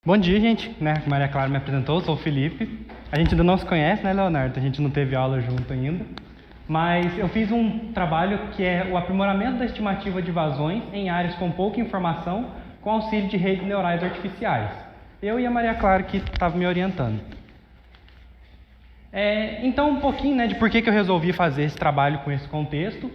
Bom dia, gente. A Maria Clara me apresentou, eu sou o Felipe. A gente ainda não se conhece, né, Leonardo? A gente não teve aula junto ainda. Mas eu fiz um trabalho que é o aprimoramento da estimativa de vazões em áreas com pouca informação com auxílio de redes neurais artificiais. Eu e a Maria Clara que estava me orientando. Então, um pouquinho de por que eu resolvi fazer esse trabalho com esse contexto.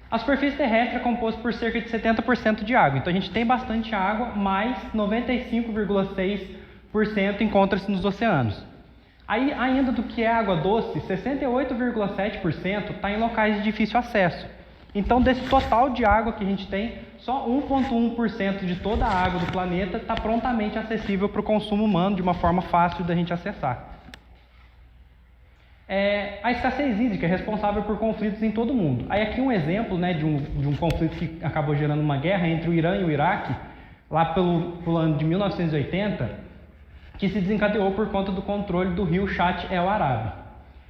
A superfície terrestre é composta por cerca de 70% de água. Então, a gente tem bastante água, mas 95,6% encontra-se nos oceanos. Aí, ainda do que é água doce, 68,7% está em locais de difícil acesso. Então, desse total de água que a gente tem, só 1,1% de toda a água do planeta está prontamente acessível para o consumo humano de uma forma fácil da gente acessar. A escassez hídrica é responsável por conflitos em todo o mundo. Aí aqui um exemplo de um conflito que acabou gerando uma guerra entre o Irã e o Iraque, lá pelo ano de 1980, que se desencadeou por conta do controle do rio Chat El Arabi.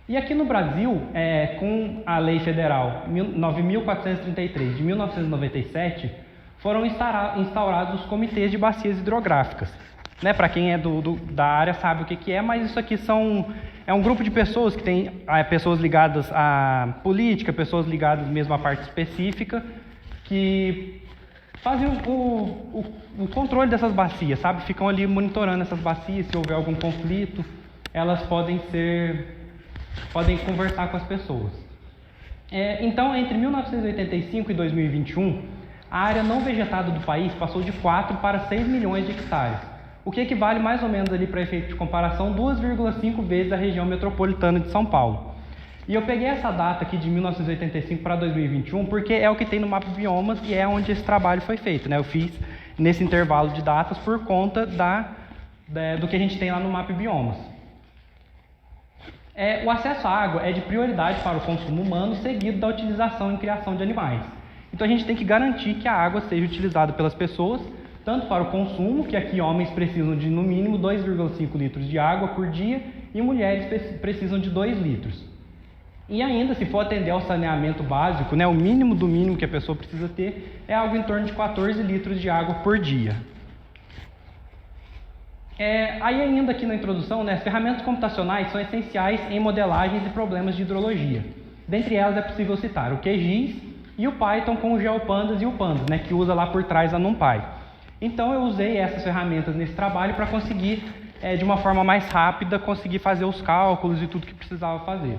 E aqui no Brasil, com a Lei Federal 9.433 de 1997, foram instaurados os comitês de bacias hidrográficas. Para quem é da área sabe o que é, mas isso aqui é um grupo de pessoas que tem pessoas ligadas à política, pessoas ligadas mesmo à parte específica, que fazem o controle dessas bacias, sabe? Ficam ali monitorando essas bacias, se houver algum conflito, elas podem conversar com as pessoas. Então, entre 1985 e 2021, a área não vegetada do país passou de 4 para 6 milhões de hectares. O que equivale mais ou menos ali para efeito de comparação 2,5 vezes a região metropolitana de São Paulo. E eu peguei essa data aqui de 1985 para 2021 porque é o que tem no Mapa Biomas e é onde esse trabalho foi feito. Eu fiz nesse intervalo de datas por conta do que a gente tem lá no Mapa Biomas. O acesso à água é de prioridade para o consumo humano, seguido da utilização e criação de animais. Então a gente tem que garantir que a água seja utilizada pelas pessoas, tanto para o consumo, que aqui homens precisam de no mínimo 2,5 litros de água por dia e mulheres precisam de 2 litros. E ainda, se for atender ao saneamento básico, o mínimo do mínimo que a pessoa precisa ter é algo em torno de 14 litros de água por dia. Aí ainda aqui na introdução, as ferramentas computacionais são essenciais em modelagens e problemas de hidrologia. Dentre elas é possível citar o QGIS e o Python com o GeoPandas e o Pandas, que usa lá por trás a NumPy. Então eu usei essas ferramentas nesse trabalho para conseguir, de uma forma mais rápida, conseguir fazer os cálculos e tudo que precisava fazer.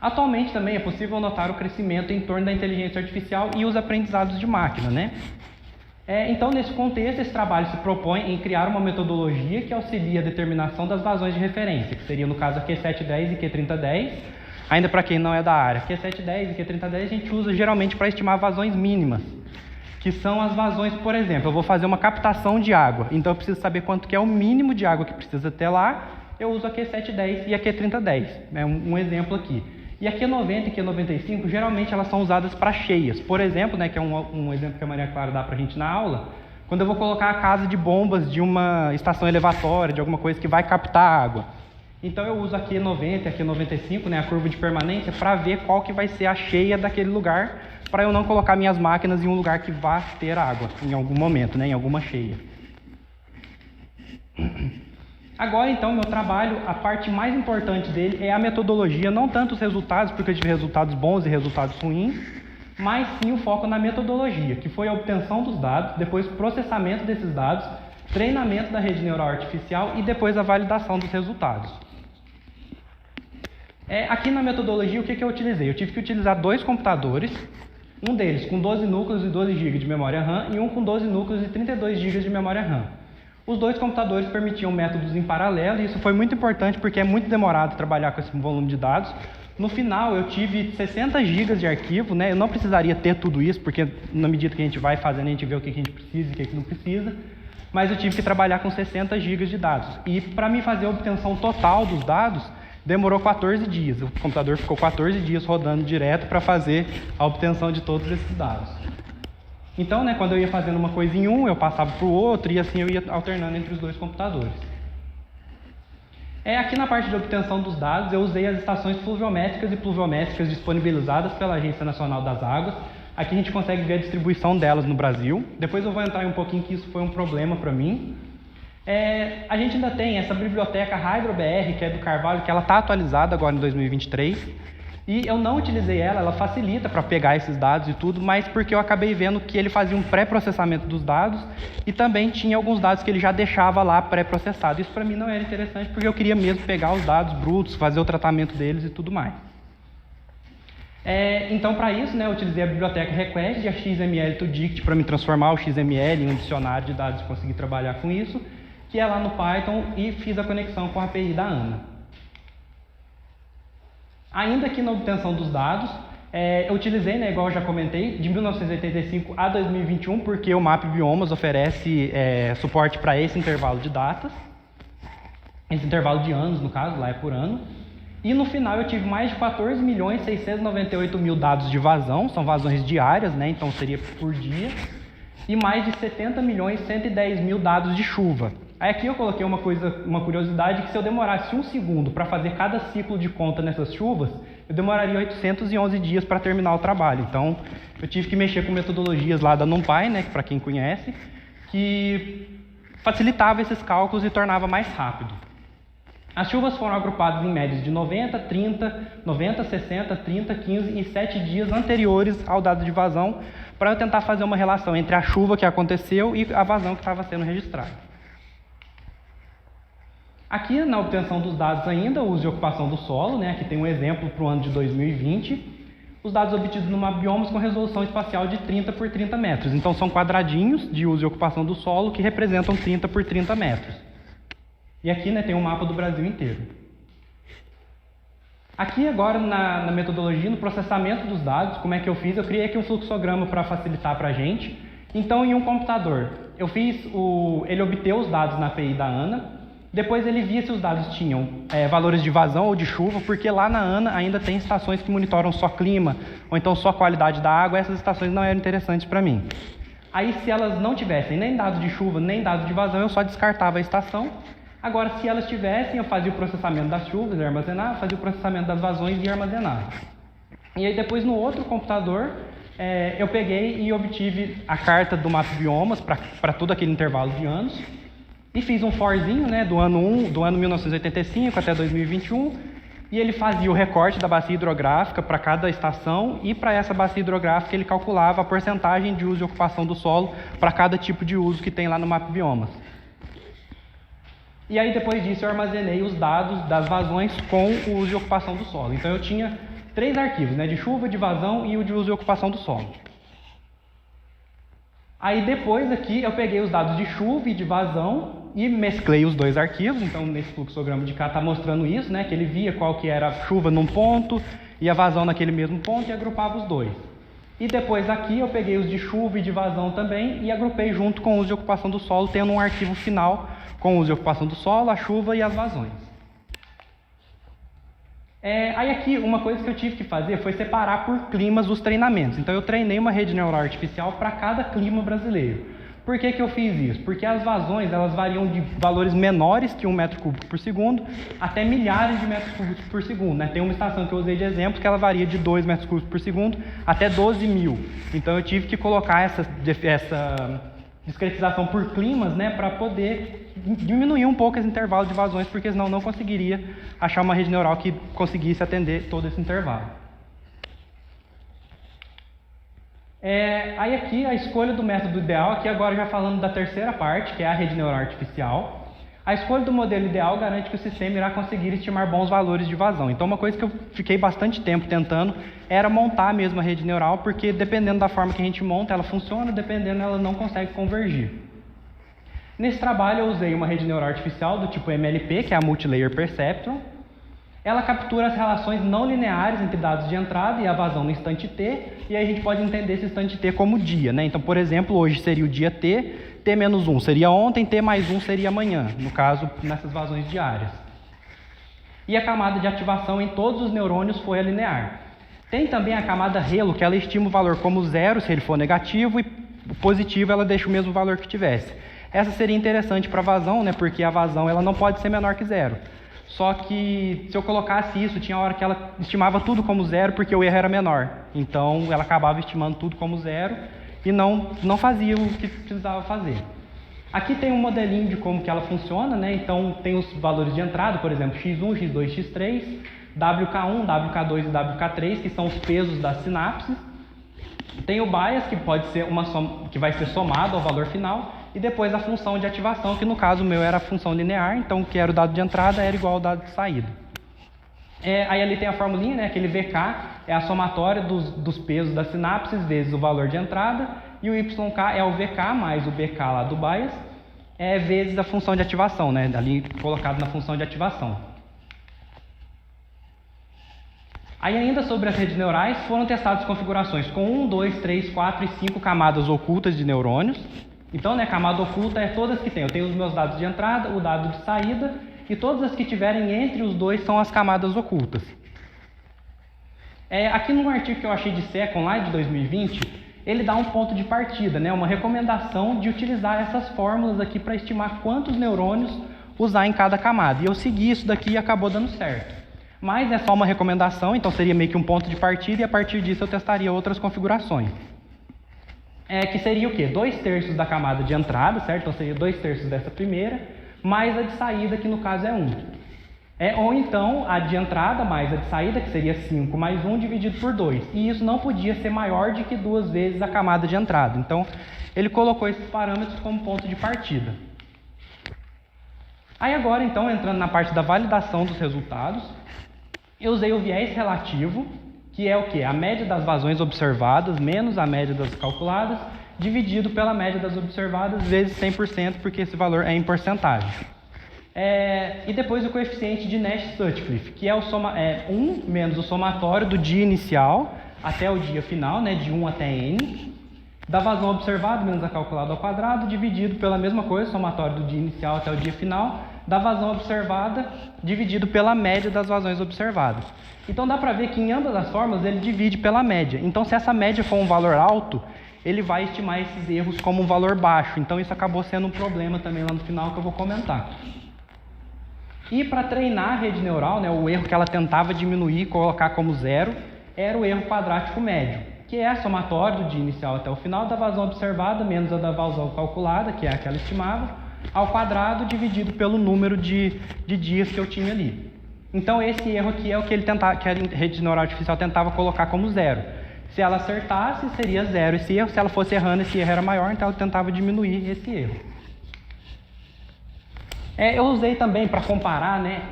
Atualmente também é possível notar o crescimento em torno da inteligência artificial e os aprendizados de máquina. Então, nesse contexto, esse trabalho se propõe em criar uma metodologia que auxilia a determinação das vazões de referência, que seria no caso a Q710 e Q3010. Ainda para quem não é da área, Q710 e Q3010 a gente usa geralmente para estimar vazões mínimas, que são as vazões, por exemplo, eu vou fazer uma captação de água, então eu preciso saber quanto que é o mínimo de água que precisa ter lá, eu uso a Q710 e a Q3010, um exemplo aqui. E a Q90 e Q95, geralmente elas são usadas para cheias, por exemplo, que é um exemplo que a Maria Clara dá para a gente na aula, quando eu vou colocar a casa de bombas de uma estação elevatória, de alguma coisa que vai captar água. Então eu uso a Q90 e a Q95, a curva de permanência, para ver qual que vai ser a cheia daquele lugar, para eu não colocar minhas máquinas em um lugar que vá ter água em algum momento, em alguma cheia. Agora, então, meu trabalho, a parte mais importante dele é a metodologia, não tanto os resultados, porque eu tive resultados bons e resultados ruins, mas sim o foco na metodologia, que foi a obtenção dos dados, depois o processamento desses dados, treinamento da rede neural artificial e depois a validação dos resultados. Aqui na metodologia, o que eu utilizei? Eu tive que utilizar 2 computadores, um deles com 12 núcleos e 12 GB de memória RAM e um com 12 núcleos e 32 GB de memória RAM. Os 2 computadores permitiam métodos em paralelo e isso foi muito importante porque é muito demorado trabalhar com esse volume de dados. No final, eu tive 60 GB de arquivo, eu não precisaria ter tudo isso, porque na medida que a gente vai fazendo, a gente vê o que a gente precisa e o que não precisa, mas eu tive que trabalhar com 60 GB de dados. E para mim fazer a obtenção total dos dados, demorou 14 dias. O computador ficou 14 dias rodando direto para fazer a obtenção de todos esses dados. Então, quando eu ia fazendo uma coisa em um, eu passava para o outro e assim eu ia alternando entre os 2 computadores. Aqui na parte de obtenção dos dados, eu usei as estações pluviométricas e pluviométricas disponibilizadas pela Agência Nacional das Águas. Aqui a gente consegue ver a distribuição delas no Brasil. Depois eu vou entrar em um pouquinho que isso foi um problema para mim. A gente ainda tem essa biblioteca HydroBR, que é do Carvalho, que ela está atualizada agora em 2023. E eu não utilizei ela facilita para pegar esses dados e tudo, mas porque eu acabei vendo que ele fazia um pré-processamento dos dados e também tinha alguns dados que ele já deixava lá pré-processado. Isso para mim não era interessante, porque eu queria mesmo pegar os dados brutos, fazer o tratamento deles e tudo mais. Então, para isso, eu utilizei a biblioteca Request e a XML to Dict para me transformar o XML em um dicionário de dados e conseguir trabalhar com isso, que é lá no Python, e fiz a conexão com a API da ANA. Ainda aqui na obtenção dos dados, eu utilizei, igual eu já comentei, de 1985 a 2021, porque o MAP Biomas oferece suporte para esse intervalo de datas, esse intervalo de anos, no caso, lá é por ano. E no final eu tive mais de 14.698.000 dados de vazão, são vazões diárias, então seria por dia, e mais de 70.110.000 dados de chuva. Aí aqui eu coloquei uma curiosidade, que se eu demorasse 1 segundo para fazer cada ciclo de conta nessas chuvas, eu demoraria 811 dias para terminar o trabalho. Então, eu tive que mexer com metodologias lá da NumPy, para quem conhece, que facilitava esses cálculos e tornava mais rápido. As chuvas foram agrupadas em médias de 90, 30, 90, 60, 30, 15 e 7 dias anteriores ao dado de vazão, para eu tentar fazer uma relação entre a chuva que aconteceu e a vazão que estava sendo registrada. Aqui, na obtenção dos dados ainda, o uso e ocupação do solo, aqui tem um exemplo para o ano de 2020. Os dados obtidos no MAP Biomas com resolução espacial de 30 por 30 metros. Então, são quadradinhos de uso e ocupação do solo que representam 30 por 30 metros. E aqui tem um mapa do Brasil inteiro. Aqui, agora, na metodologia, no processamento dos dados, como é que eu fiz? Eu criei aqui um fluxograma para facilitar para a gente. Então, em um computador, ele obteve os dados na API da ANA. Depois ele via se os dados tinham valores de vazão ou de chuva, porque lá na ANA ainda tem estações que monitoram só clima, ou então só qualidade da água. Essas estações não eram interessantes para mim. Aí, se elas não tivessem nem dados de chuva, nem dados de vazão, eu só descartava a estação. Agora, se elas tivessem, eu fazia o processamento das chuvas e armazenava, fazia o processamento das vazões e armazenava. E aí, depois, no outro computador, eu peguei e obtive a carta do MAP Biomas para todo aquele intervalo de anos. E fiz um forzinho, do ano 1985 até 2021, e ele fazia o recorte da bacia hidrográfica para cada estação, e para essa bacia hidrográfica ele calculava a porcentagem de uso e ocupação do solo para cada tipo de uso que tem lá no MAP Biomas. E aí, depois disso, eu armazenei os dados das vazões com o uso e ocupação do solo. Então, eu tinha 3 arquivos, de chuva, de vazão e o de uso e ocupação do solo. Aí, depois aqui, eu peguei os dados de chuva e de vazão e mesclei os 2 arquivos. Então, nesse fluxograma de cá está mostrando isso, que ele via qual que era a chuva num ponto e a vazão naquele mesmo ponto e agrupava os 2. E depois aqui eu peguei os de chuva e de vazão também e agrupei junto com o uso e ocupação do solo, tendo um arquivo final com o uso e ocupação do solo, a chuva e as vazões. Aí aqui, uma coisa que eu tive que fazer foi separar por climas os treinamentos. Então, eu treinei uma rede neural artificial para cada clima brasileiro. Por que que eu fiz isso? Porque as vazões, elas variam de valores menores que 1 metro cúbico por segundo até milhares de metros cúbicos por segundo. Tem uma estação que eu usei de exemplo que ela varia de 2 metros cúbicos por segundo até 12.000. Então, eu tive que colocar essa discretização por climas, para poder diminuir um pouco esse intervalo de vazões, porque senão não conseguiria achar uma rede neural que conseguisse atender todo esse intervalo. Aí aqui a escolha do método ideal, aqui agora já falando da terceira parte, que é a rede neural artificial. A escolha do modelo ideal garante que o sistema irá conseguir estimar bons valores de vazão. Então, uma coisa que eu fiquei bastante tempo tentando era montar mesmo a rede neural, porque dependendo da forma que a gente monta, ela funciona, dependendo, ela não consegue convergir. Nesse trabalho, eu usei uma rede neural artificial do tipo MLP, que é a Multilayer Perceptron. Ela captura as relações não lineares entre dados de entrada e a vazão no instante t, e aí a gente pode entender esse instante t como dia. Então, por exemplo, hoje seria o dia t, t-1 seria ontem, t+1 seria amanhã, no caso, nessas vazões diárias. E a camada de ativação em todos os neurônios foi a linear. Tem também a camada Halo, que ela estima o valor como 0 se ele for negativo, e positivo ela deixa o mesmo valor que tivesse. Essa seria interessante para a vazão, porque a vazão ela não pode ser menor que 0. Só que se eu colocasse isso, tinha hora que ela estimava tudo como 0 porque o erro era menor. Então, ela acabava estimando tudo como 0 e não fazia o que precisava fazer. Aqui tem um modelinho de como que ela funciona, né? Então tem os valores de entrada, por exemplo, x1, x2, x3, WK1, WK2 e WK3, que são os pesos das sinapses. Tem o bias, que pode ser que vai ser somado ao valor final, e depois a função de ativação, que no caso o meu era a função linear, então o que era o dado de entrada era igual ao dado de saída. Aí ali tem a formulinha, né? Aquele VK é a somatória dos pesos das sinapses vezes o valor de entrada, e o YK é o VK mais o BK lá do bias, vezes a função de ativação, né? Ali colocado na função de ativação. Aí ainda sobre as redes neurais, foram testadas configurações com 1, 2, 3, 4 e 5 camadas ocultas de neurônios. Então, né, camada oculta é todas que tem. Eu tenho os meus dados de entrada, o dado de saída, e todas as que tiverem entre os dois são as camadas ocultas. Aqui no artigo que eu achei de Second, lá de 2020, ele dá um ponto de partida, né, uma recomendação de utilizar essas fórmulas aqui para estimar quantos neurônios usar em cada camada. E eu segui isso daqui e acabou dando certo. Mas é só uma recomendação, então seria meio que um ponto de partida, e a partir disso eu testaria outras configurações. Que seria o quê? 2/3 da camada de entrada, certo? Então seria 2/3 dessa primeira, mais a de saída, que no caso é 1. Ou então a de entrada mais a de saída, que seria 5 mais 1 dividido por 2. E isso não podia ser maior do que 2 vezes a camada de entrada. Então ele colocou esses parâmetros como ponto de partida. Aí agora, então, entrando na parte da validação dos resultados, eu usei o viés relativo, que é o quê? A média das vazões observadas menos a média das calculadas, dividido pela média das observadas vezes 100%, porque esse valor é em porcentagem. E depois o coeficiente de Nash-Sutcliffe, que é 1 menos o somatório do dia inicial até o dia final, né, de 1 até n, da vazão observada menos a calculada ao quadrado, dividido pela mesma coisa, somatório do dia inicial até o dia final, da vazão observada dividido pela média das vazões observadas. Então dá para ver que em ambas as fórmulas ele divide pela média. Então se essa média for um valor alto, ele vai estimar esses erros como um valor baixo. Então isso acabou sendo um problema também lá no final que eu vou comentar. E para treinar a rede neural, né, o erro que ela tentava diminuir, colocar como zero, era o erro quadrático médio, que é a somatória do dia inicial até o final da vazão observada menos a da vazão calculada, que é a que ela estimava, ao quadrado dividido pelo número de dias que eu tinha ali. Então esse erro aqui é o que que a rede neural artificial tentava colocar como zero. Se ela acertasse, seria zero esse erro. Se ela fosse errando, esse erro era maior, então ela tentava diminuir esse erro. Eu usei também para comparar, né,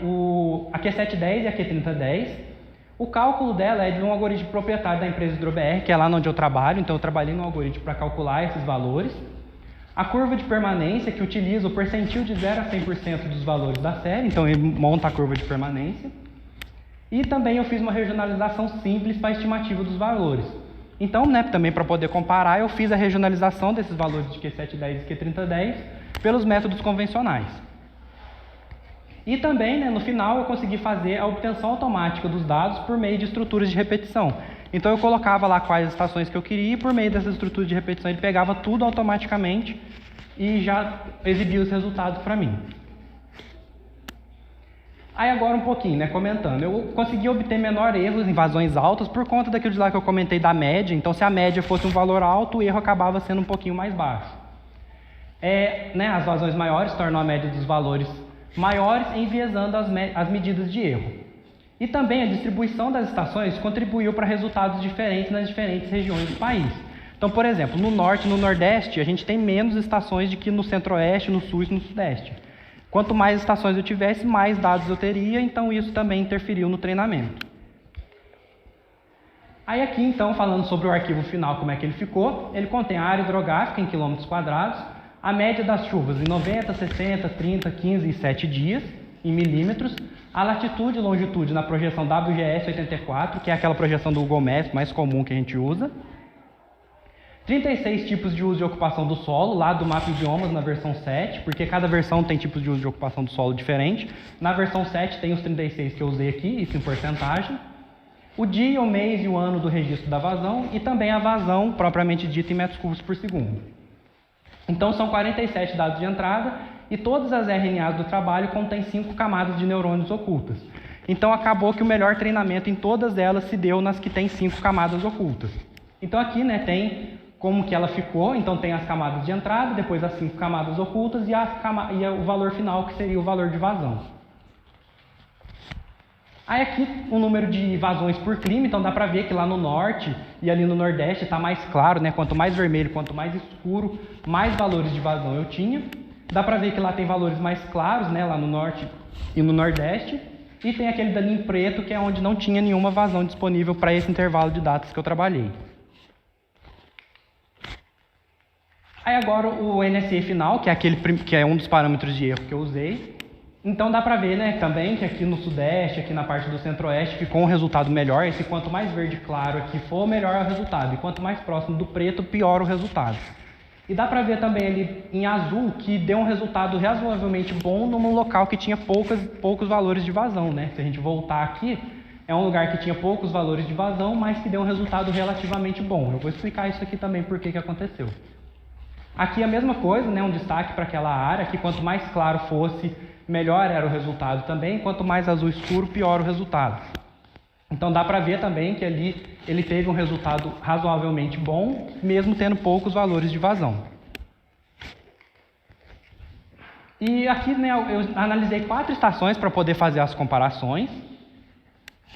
a Q710 e a Q3010. O cálculo dela é de um algoritmo proprietário da empresa HidroBR, que é lá onde eu trabalho. Então eu trabalhei no algoritmo para calcular esses valores. A curva de permanência, que utiliza o percentil de 0 a 100% dos valores da série, então ele monta a curva de permanência. E também eu fiz uma regionalização simples para a estimativa dos valores. Então, né, também para poder comparar, eu fiz a regionalização desses valores de Q710 e Q3010 pelos métodos convencionais. E também, né, no final, eu consegui fazer a obtenção automática dos dados por meio de estruturas de repetição. Então eu colocava lá quais estações que eu queria e por meio dessas estruturas de repetição ele pegava tudo automaticamente e já exibia os resultados para mim. Aí agora um pouquinho, né, comentando. Eu consegui obter menor erros em vazões altas por conta daquilo de lá que eu comentei da média. Então se a média fosse um valor alto, o erro acabava sendo um pouquinho mais baixo. As vazões maiores tornam a média dos valores maiores, enviesando as medidas de erro. E também a distribuição das estações contribuiu para resultados diferentes nas diferentes regiões do país. Então, por exemplo, no norte e no nordeste, a gente tem menos estações do que no centro-oeste, no sul e no sudeste. Quanto mais estações eu tivesse, mais dados eu teria, então isso também interferiu no treinamento. Aí aqui, então, falando sobre o arquivo final, como é que ele ficou, ele contém a área hidrográfica em quilômetros quadrados, a média das chuvas em 90, 60, 30, 15 e 7 dias, em milímetros, a latitude e longitude na projeção WGS84, que é aquela projeção do Google Maps mais comum que a gente usa. 36 tipos de uso e ocupação do solo, lá do Mapa Idiomas na versão 7, porque cada versão tem tipos de uso e ocupação do solo diferente. Na versão 7 tem os 36 que eu usei aqui, isso em porcentagem. O dia, o mês e o ano do registro da vazão e também a vazão propriamente dita em metros cúbicos por segundo. Então são 47 dados de entrada e todas as RNAs do trabalho contêm 5 camadas de neurônios ocultas. Então acabou que o melhor treinamento em todas elas se deu nas que têm 5 camadas ocultas. Então aqui, né, tem como que ela ficou. Então tem as camadas de entrada, depois as 5 camadas ocultas e o valor final, que seria o valor de vazão. Aí aqui o número de vazões por clima, então dá para ver que lá no norte e ali no nordeste está mais claro, né? Quanto mais vermelho, quanto mais escuro, mais valores de vazão eu tinha. Dá para ver que lá tem valores mais claros, né? Lá no norte e no nordeste. E tem aquele dali em preto, que é onde não tinha nenhuma vazão disponível para esse intervalo de datas que eu trabalhei. Aí agora o NSE final, que é um dos parâmetros de erro que eu usei. Então dá para ver, né, também que aqui no sudeste, aqui na parte do centro-oeste, ficou um resultado melhor. Esse quanto mais verde claro aqui for, melhor é o resultado. E quanto mais próximo do preto, pior o resultado. E dá para ver também ali em azul que deu um resultado razoavelmente bom num local que tinha poucos valores de vazão, né? Se a gente voltar aqui, é um lugar que tinha poucos valores de vazão, mas que deu um resultado relativamente bom. Eu vou explicar isso aqui também por que aconteceu. Aqui a mesma coisa, né? Um destaque para aquela área, que quanto mais claro fosse, melhor era o resultado também, quanto mais azul escuro, pior o resultado. Então dá para ver também que ali ele teve um resultado razoavelmente bom, mesmo tendo poucos valores de vazão. E aqui, né, eu analisei 4 estações para poder fazer as comparações.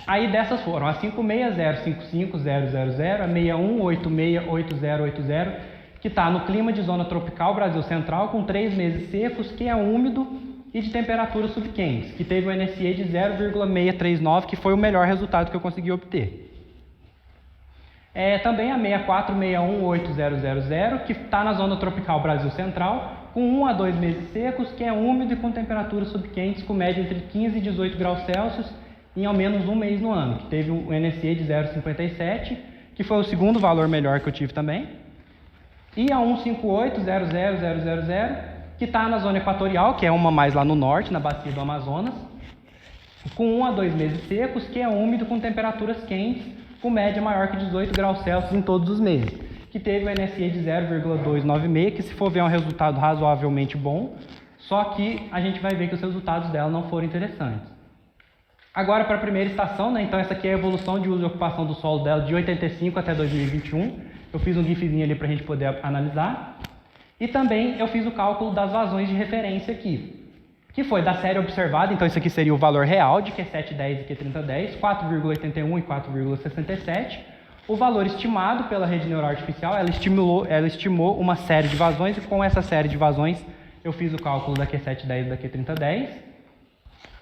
Aí dessas foram a 5605500, a 61868080, que está no clima de zona tropical Brasil Central, com 3 meses secos, que é úmido e de temperaturas subquentes, que teve um NSE de 0,639, que foi o melhor resultado que eu consegui obter. Também a 64618000, que está na zona tropical Brasil Central, com 1 a 2 meses secos, que é úmido e com temperaturas subquentes, com média entre 15 e 18 graus Celsius, em ao menos um mês no ano, que teve um NSE de 0,57, que foi o segundo valor melhor que eu tive também. E a 15800000, que está na zona equatorial, que é uma mais lá no norte, na bacia do Amazonas, com 1 a 2 meses secos, que é úmido com temperaturas quentes, com média maior que 18 graus Celsius em todos os meses, que teve um NSE de 0,296, que se for ver é um resultado razoavelmente bom, só que a gente vai ver que os resultados dela não foram interessantes. Agora para a primeira estação, né? Então essa aqui é a evolução de uso e ocupação do solo dela de 85 até 2021, eu fiz um gifzinho ali para a gente poder analisar. E também eu fiz o cálculo das vazões de referência aqui, que foi da série observada, então isso aqui seria o valor real de Q710 e Q3010, 4,81 e 4,67. O valor estimado pela rede neural artificial, ela estimou uma série de vazões, e com essa série de vazões eu fiz o cálculo da Q710 e da Q3010.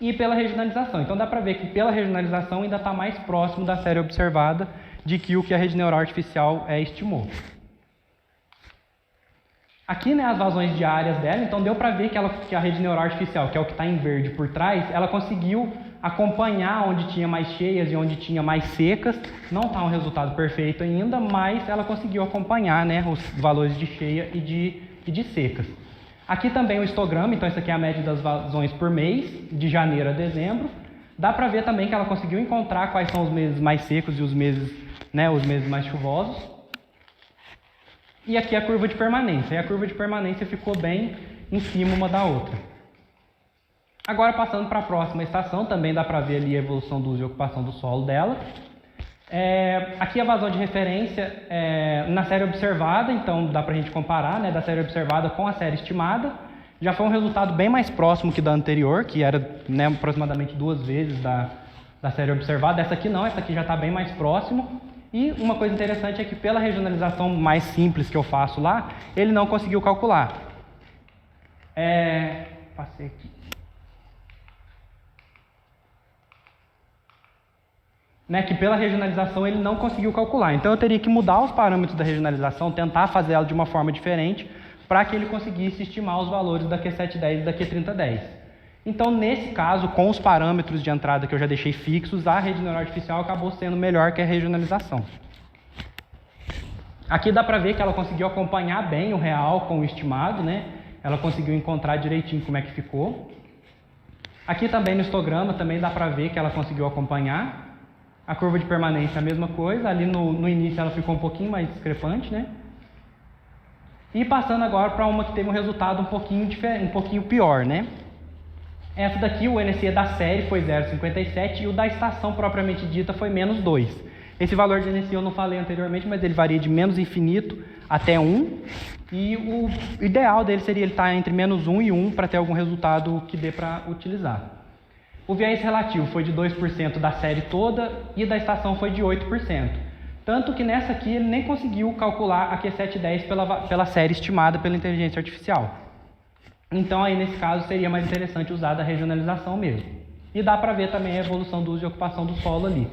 E pela regionalização. Então dá para ver que pela regionalização ainda está mais próximo da série observada de que o que a rede neural artificial estimou. Aqui, né, as vazões diárias dela, então deu para ver que a rede neural artificial, que é o que está em verde por trás, ela conseguiu acompanhar onde tinha mais cheias e onde tinha mais secas. Não está um resultado perfeito ainda, mas ela conseguiu acompanhar, né, os valores de cheia e de secas. Aqui também o histograma, então isso aqui é a média das vazões por mês, de janeiro a dezembro. Dá para ver também que ela conseguiu encontrar quais são os meses mais secos e os meses mais chuvosos. E aqui a curva de permanência. E a curva de permanência ficou bem em cima uma da outra. Agora passando para a próxima estação, também dá para ver ali a evolução do uso e ocupação do solo dela. Aqui a vazão de referência na série observada, então dá para a gente comparar, né, da série observada com a série estimada. Já foi um resultado bem mais próximo que da anterior, que era, né, aproximadamente 2 vezes da série observada. Essa aqui não, essa aqui já está bem mais próximo. E uma coisa interessante é que pela regionalização mais simples que eu faço lá, ele não conseguiu calcular. Passei aqui. Né, que pela regionalização ele não conseguiu calcular. Então eu teria que mudar os parâmetros da regionalização, tentar fazer ela de uma forma diferente, para que ele conseguisse estimar os valores da Q710 e da Q3010. Então, nesse caso, com os parâmetros de entrada que eu já deixei fixos, a rede neural artificial acabou sendo melhor que a regionalização. Aqui dá para ver que ela conseguiu acompanhar bem o real com o estimado, né? Ela conseguiu encontrar direitinho como é que ficou. Aqui também no histograma também dá para ver que ela conseguiu acompanhar. A curva de permanência é a mesma coisa, ali no início ela ficou um pouquinho mais discrepante, né? E passando agora para uma que teve um resultado um pouquinho pior, né? Essa daqui, o NSE da série foi 0,57 e o da estação propriamente dita foi -2. Esse valor de NSE eu não falei anteriormente, mas ele varia de menos infinito até 1, e o ideal dele seria ele estar entre -1 e 1 para ter algum resultado que dê para utilizar. O viés relativo foi de 2% da série toda e da estação foi de 8%. Tanto que nessa aqui ele nem conseguiu calcular a Q710 pela série estimada pela inteligência artificial. Então aí nesse caso seria mais interessante usar da regionalização mesmo. E dá para ver também a evolução do uso e ocupação do solo ali.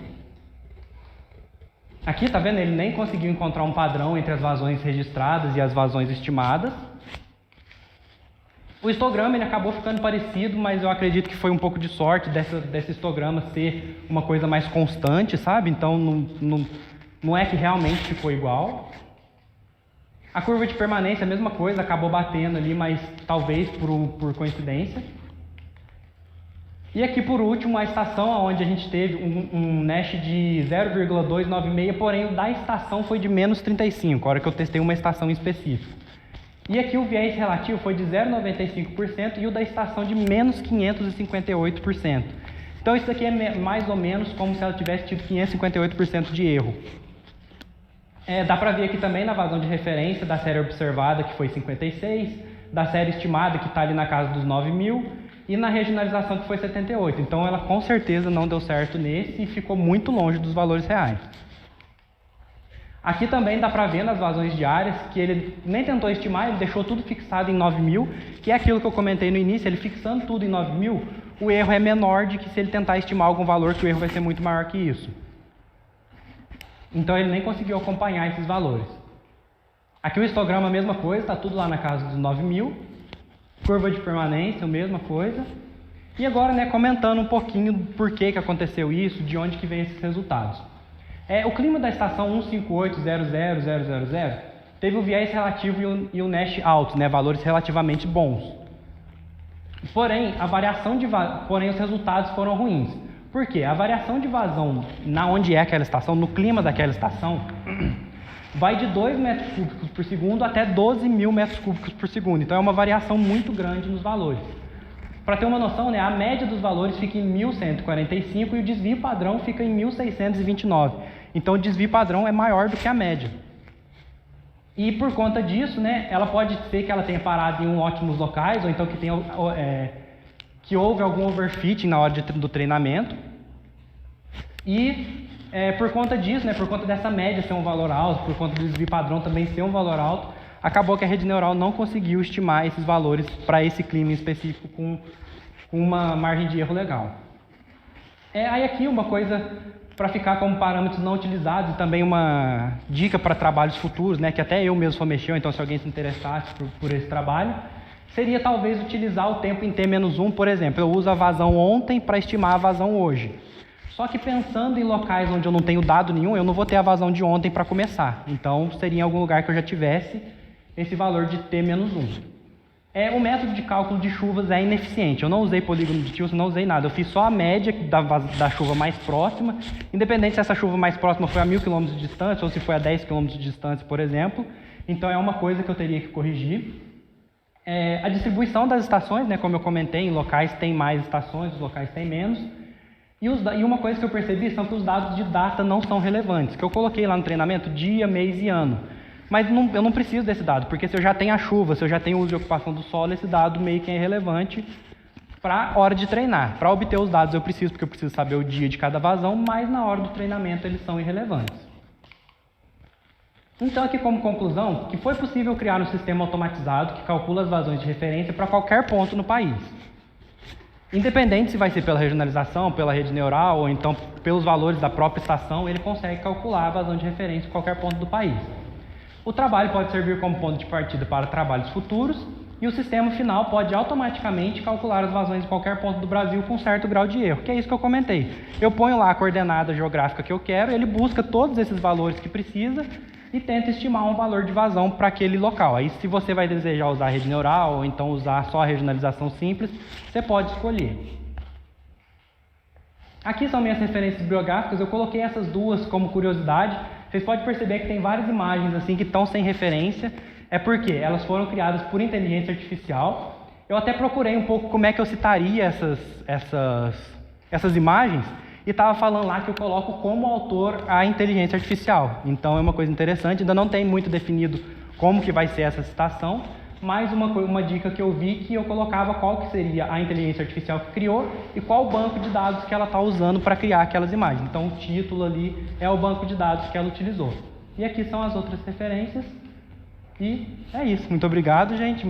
Aqui, tá vendo? Ele nem conseguiu encontrar um padrão entre as vazões registradas e as vazões estimadas. O histograma ele acabou ficando parecido, mas eu acredito que foi um pouco de sorte desse histograma ser uma coisa mais constante, sabe? Então não é que realmente ficou igual. A curva de permanência, a mesma coisa, acabou batendo ali, mas talvez por coincidência. E aqui, por último, a estação, onde a gente teve um Nash de 0,296, porém o da estação foi de -35, a hora que eu testei uma estação específica. E aqui o viés relativo foi de 0,95% e o da estação de -558%. Então isso aqui é mais ou menos como se ela tivesse tido 558% de erro. Dá para ver aqui também na vazão de referência da série observada, que foi 56, da série estimada, que está ali na casa dos 9.000, e na regionalização, que foi 78. Então ela com certeza não deu certo nesse e ficou muito longe dos valores reais. Aqui também dá para ver nas vazões diárias que ele nem tentou estimar, ele deixou tudo fixado em 9.000, que é aquilo que eu comentei no início, ele fixando tudo em 9.000, o erro é menor de que se ele tentar estimar algum valor, que o erro vai ser muito maior que isso. Então ele nem conseguiu acompanhar esses valores. Aqui o histograma a mesma coisa, está tudo lá na casa dos 9.000. Curva de permanência, a mesma coisa. E agora, né, comentando um pouquinho por que aconteceu isso, de onde que vem esses resultados. O clima da estação 158.00000 teve o viés relativo e o Nash alto, né, valores relativamente bons. Porém, porém os resultados foram ruins. Por quê? A variação de vazão onde é aquela estação, no clima daquela estação, vai de 2 metros cúbicos por segundo até 12.000 metros cúbicos por segundo. Então é uma variação muito grande nos valores. Para ter uma noção, né, a média dos valores fica em 1.145 e o desvio padrão fica em 1.629. Então o desvio padrão é maior do que a média. E por conta disso, né, ela pode ser que ela tenha parado em ótimos locais, ou então que houve algum overfitting na hora do treinamento. E por conta disso, né, por conta dessa média ser um valor alto, por conta do desvio padrão também ser um valor alto, acabou que a rede neural não conseguiu estimar esses valores para esse clima específico com uma margem de erro legal. Aí aqui uma coisa para ficar como parâmetros não utilizados e também uma dica para trabalhos futuros, né, que até eu mesmo sou mexer, então se alguém se interessasse por esse trabalho, seria talvez utilizar o tempo em T-1, por exemplo. Eu uso a vazão ontem para estimar a vazão hoje. Só que pensando em locais onde eu não tenho dado nenhum, eu não vou ter a vazão de ontem para começar. Então, seria em algum lugar que eu já tivesse esse valor de T-1. O método de cálculo de chuvas é ineficiente. Eu não usei polígono de Tilson, não usei nada. Eu fiz só a média da chuva mais próxima, independente se essa chuva mais próxima foi a 1.000 km de distância ou se foi a 10 km de distância, por exemplo. Então, é uma coisa que eu teria que corrigir. A distribuição das estações, né, como eu comentei, em locais tem mais estações, os locais tem menos. E uma coisa que eu percebi são que os dados de data não são relevantes, que eu coloquei lá no treinamento dia, mês e ano. Mas eu não preciso desse dado, porque se eu já tenho a chuva, se eu já tenho o uso e ocupação do solo, esse dado meio que é irrelevante para a hora de treinar. Para obter os dados eu preciso, porque eu preciso saber o dia de cada vazão, mas na hora do treinamento eles são irrelevantes. Então aqui como conclusão, que foi possível criar um sistema automatizado que calcula as vazões de referência para qualquer ponto no país. Independente se vai ser pela regionalização, pela rede neural ou então pelos valores da própria estação, ele consegue calcular a vazão de referência em qualquer ponto do país. O trabalho pode servir como ponto de partida para trabalhos futuros e o sistema final pode automaticamente calcular as vazões em qualquer ponto do Brasil com certo grau de erro, que é isso que eu comentei. Eu ponho lá a coordenada geográfica que eu quero, ele busca todos esses valores que precisa e tenta estimar um valor de vazão para aquele local. Aí, se você vai desejar usar a rede neural ou então usar só a regionalização simples, você pode escolher. Aqui são minhas referências bibliográficas, eu coloquei essas duas como curiosidade. Vocês podem perceber que tem várias imagens assim que estão sem referência, é porque elas foram criadas por inteligência artificial. Eu até procurei um pouco como é que eu citaria essas imagens, e estava falando lá que eu coloco como autor a inteligência artificial. Então é uma coisa interessante, ainda não tem muito definido como que vai ser essa citação, mais uma dica que eu vi que eu colocava qual que seria a inteligência artificial que criou e qual banco de dados que ela está usando para criar aquelas imagens. Então, o título ali é o banco de dados que ela utilizou. E aqui são as outras referências. E é isso. Muito obrigado, gente.